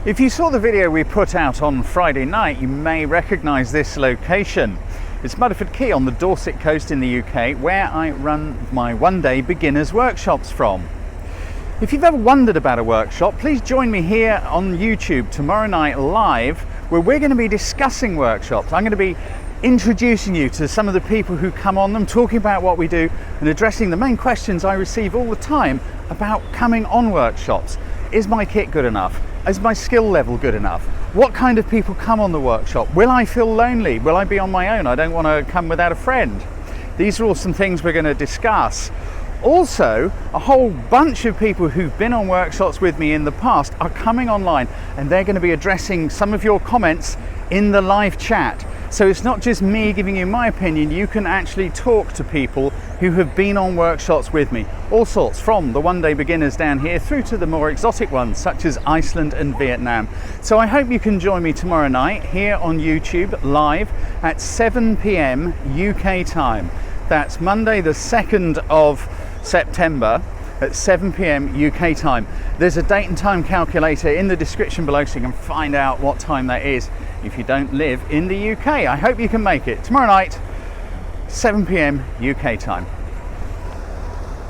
If you saw the video we put out on Friday night, you may recognise this location. It's Mudderford Quay on the Dorset coast in the UK, where I run my one-day beginners workshops from. If you've ever wondered about a workshop, please join me here on YouTube tomorrow night live, where we're going to be discussing workshops. I'm going to be introducing you to some of the people who come on them, talking about what we do and addressing the main questions I receive all the time about coming on workshops. Is my kit good enough? Is my skill level good enough? What kind of people come on the workshop? Will I feel lonely? Will I be on my own? I don't want to come without a friend. These are all some things we're going to discuss. Also, a whole bunch of people who've been on workshops with me in the past are coming online, and they're going to be addressing some of your comments in the live chat. So it's not just me giving you my opinion, you can actually talk to people who have been on workshops with me. All sorts, from the one-day beginners down here through to the more exotic ones such as Iceland and Vietnam. So I hope you can join me tomorrow night here on YouTube live at 7 p.m. UK time. That's Monday the 2nd of September at 7 p.m. UK time. There's a date and time calculator in the description below so you can find out what time that is if you don't live in the UK. I hope you can make it tomorrow night, 7 p.m. UK time.